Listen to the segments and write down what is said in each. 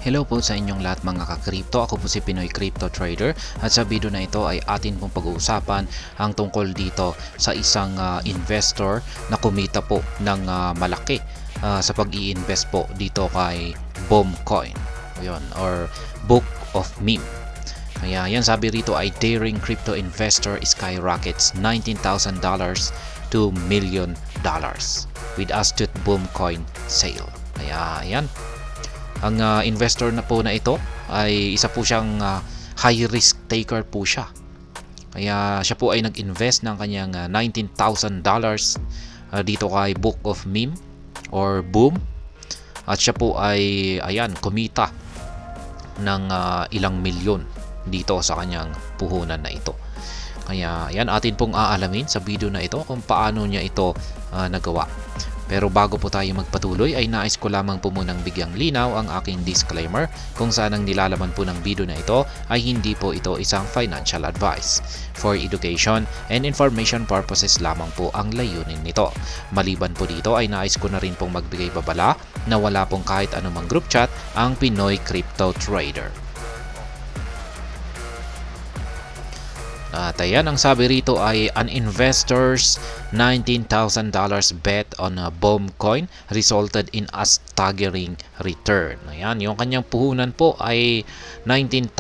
Hello po sa inyong lahat mga ka-crypto. Ako po si Pinoy Crypto Trader at sa video na ito ay atin pong pag-uusapan ang tungkol dito sa isang investor na kumita po ng malaki sa pag-i-invest po dito kay Boomcoin or Book of Meme. Kaya yan, sabi rito ay daring crypto investor skyrockets $19,000 to $1 million with astute Boomcoin sale. Kaya yan, ang investor na po na ito ay isa po siyang high risk taker po siya. Kaya siya po ay nag-invest ng kanyang $19,000 dito kay Book of Meme or Boom. At siya po ay kumita ng ilang milyon dito sa kanyang puhunan na ito. Kaya yan, atin pong aalamin sa video na ito kung paano niya ito nagawa. Pero bago po tayo magpatuloy ay nais ko lamang po munang bigyang linaw ang aking disclaimer kung saan ang nilalaman po ng video na ito ay hindi po ito isang financial advice. For education and information purposes lamang po ang layunin nito. Maliban po dito ay nais ko na rin pong magbigay babala na wala pong kahit anumang group chat ang Pinoy Crypto Trader. At ayan, ang sabi rito ay an investor's $19,000 bet on a Boomcoin resulted in a staggering return. Ayan, yung kanyang puhunan po ay $19,000.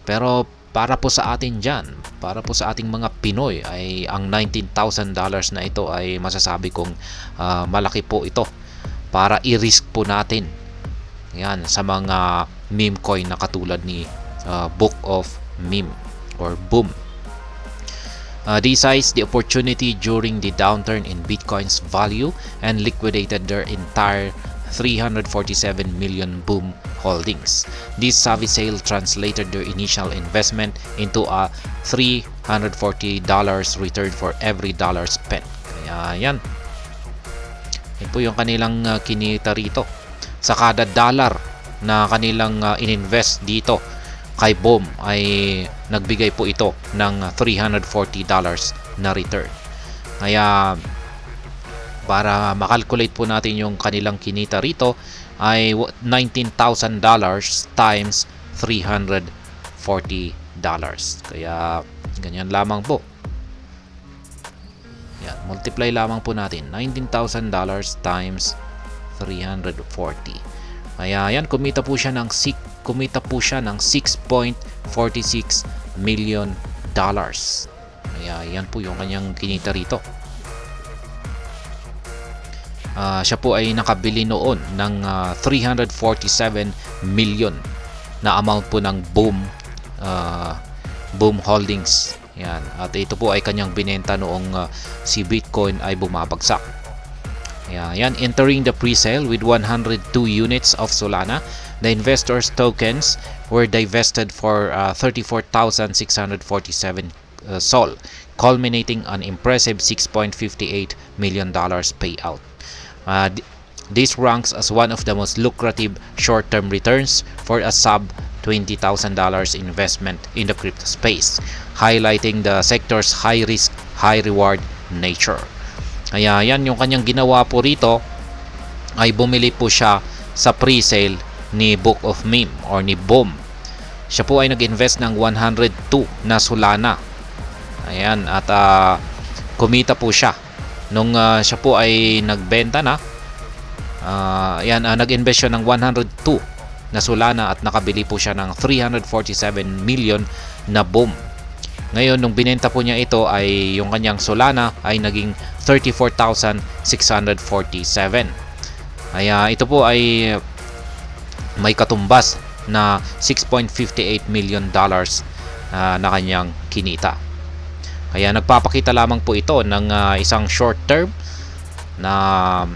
Pero para po sa atin dyan, para po sa ating mga Pinoy ay ang $19,000 na ito ay masasabi kong malaki po ito para i-risk po natin. Ayan, sa mga meme coin na katulad ni Book of Meme or Boom. They seized the opportunity during the downturn in Bitcoin's value and liquidated their entire 347 million Boom holdings. This savvy sale translated their initial investment into a $340 return for every dollar spent. Kaya yan. Yan po yung kanilang kinita rito. Sa kada dollar na kanilang ininvest dito kay Boom ay nagbigay po ito ng $340 na return. Kaya para makalculate po natin yung kanilang kinita rito ay $19,000 times $340. Kaya ganyan lamang po. Yan, multiply lamang po natin $19,000 times 340. Kaya yan, kumita po siya ng $6.46 million. Kaya yan po yung kanyang kinita rito. Siya po ay nakabili noon ng 347 million na amount po ng Boom holdings. Yan. At ito po ay kanyang binenta noong si Bitcoin ay bumabagsak. Yan, entering the pre-sale with 102 units of Solana, the investors' tokens were divested for 34,647 SOL, culminating an impressive $6.58 million payout. This ranks as one of the most lucrative short-term returns for a sub $20,000 investment in the crypto space, highlighting the sector's high-risk, high-reward nature. Kaya yan, yung kanyang ginawa po rito ay bumili po siya sa pre-sale ni Book of Meme or ni Boom. Siya po ay nag-invest ng 102 na Solana. Ayan, at kumita po siya nung siya po ay nagbenta na. Nag-invest siya ng 102 na Solana at nakabili po siya ng 347 million na Boom. Ngayon, nung binenta po niya ito ay yung kanyang Solana ay naging 34,647. Kaya ito po ay may katumbas na $6.58 million na kanyang kinita. Kaya nagpapakita lamang po ito ng isang short term na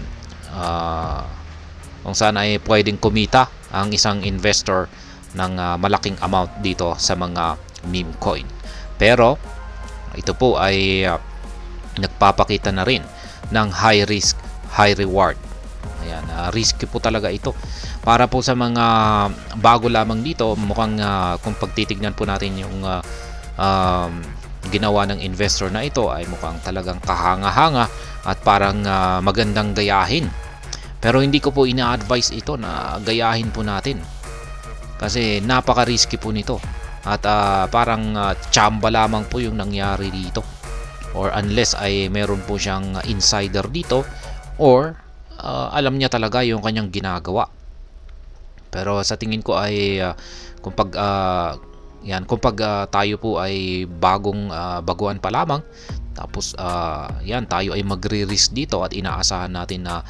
kung saan ay pwedeng kumita ang isang investor ng malaking amount dito sa mga meme coin. Pero ito po ay nagpapakita na rin ng high risk, high reward. Ayan, risky po talaga ito. Para po sa mga bago lamang dito, mukhang kung pagtitignan po natin yung ginawa ng investor na ito ay mukhang talagang kahanga-hanga at parang magandang gayahin. Pero hindi ko po ina-advise ito na gayahin po natin. Kasi napaka-risky po nito. At parang tsamba lamang po yung nangyari dito. Or unless ay meron po siyang insider dito, or alam niya talaga yung kanyang ginagawa. Pero sa tingin ko ay kung tayo po ay baguhan pa lamang, tapos tayo ay magre-risk dito at inaasahan natin na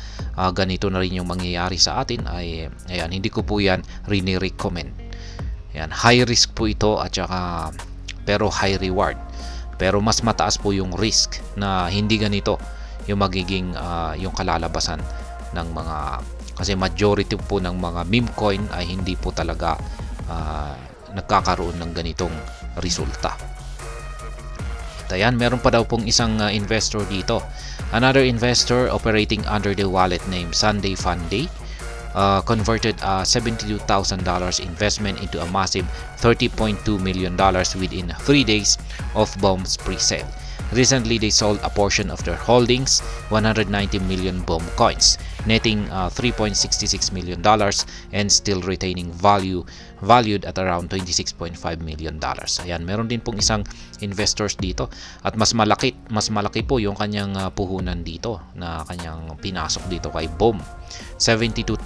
ganito na rin yung mangyayari sa atin, ay ayan, hindi ko po yan rini-recommend. Ayan, high risk po ito at saka pero high reward. Pero mas mataas po yung risk na hindi ganito yung magiging yung kalalabasan ng mga, kasi majority po ng mga meme coin ay hindi po talaga nagkakaroon ng ganitong resulta. At ayan, meron pa daw pong isang investor dito. Another investor operating under the wallet name Sunday Funday converted a $72,000 investment into a massive $30.2 million within 3 days of BOM's pre-sale. Recently, they sold a portion of their holdings, 190 million BOM coins, netting $3.66 million and still retaining valued at around $26.5 million. Ayan, meron din pong isang investors dito at mas malaki po yung kanyang puhunan dito na kanyang pinasok dito kay BOM, $72,000.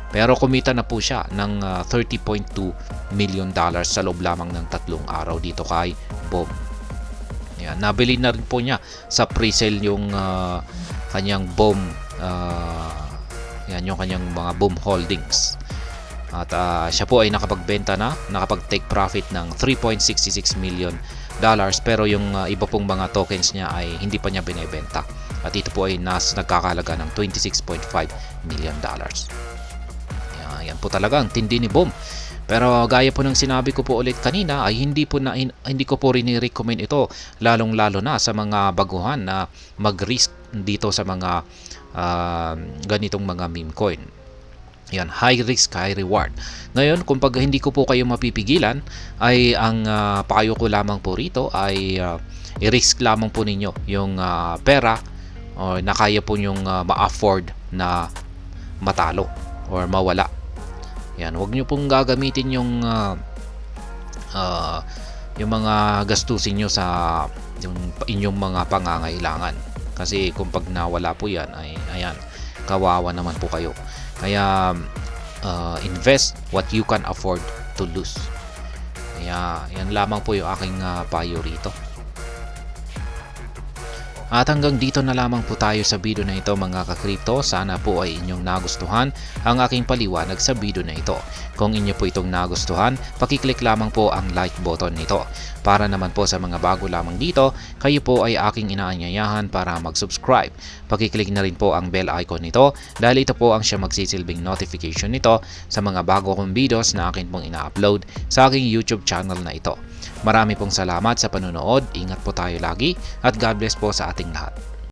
Pero kumita na po siya ng $30.2 million sa loob lamang ng 3 araw dito kay BOM. Ayan, nabili na rin po niya sa pre-sale yung kanyang BOM, yung kanyang mga BOM holdings. At siya po ay nakapag-take profit ng $3.66 million, pero yung iba pong mga tokens niya ay hindi pa niya binebenta. At ito po ay nagkakahalaga ng $26.5 million. Yan po talaga ang tindi ni BOM. Pero gaya po ng sinabi ko po ulit kanina, ay hindi ko po rin i-recommend ito, lalong-lalo na sa mga baguhan na mag-risk dito sa mga ganitong mga meme coin. Yan, high risk, high reward. Ngayon, kung hindi ko po kayo mapipigilan, ay ang payo ko lamang po rito ay i-risk lamang po ninyo yung pera o na kaya po nyong ma-afford na matalo or mawala. Yan, huwag nyo pong gagamitin yung mga gastusin nyo sa yung inyong mga pangangailangan. Kasi kung pag nawala po yan, ay ayan, kawawa naman po kayo. Kaya invest what you can afford to lose. Kaya yan lamang po yung aking payo rito. At hanggang dito na lamang po tayo sa video na ito mga ka-crypto. Sana po ay inyong nagustuhan ang aking paliwanag sa video na ito. Kung inyo po itong nagustuhan, pakiclick lamang po ang like button nito. Para naman po sa mga bago lamang dito, kayo po ay aking inaanyayahan para mag-subscribe. Pakiclick na rin po ang bell icon nito dahil ito po ang siya magsisilbing notification nito sa mga bago kong videos na akin pong ina-upload sa aking YouTube channel na ito. Marami pong salamat sa panonood, ingat po tayo lagi at God bless po sa ating lahat.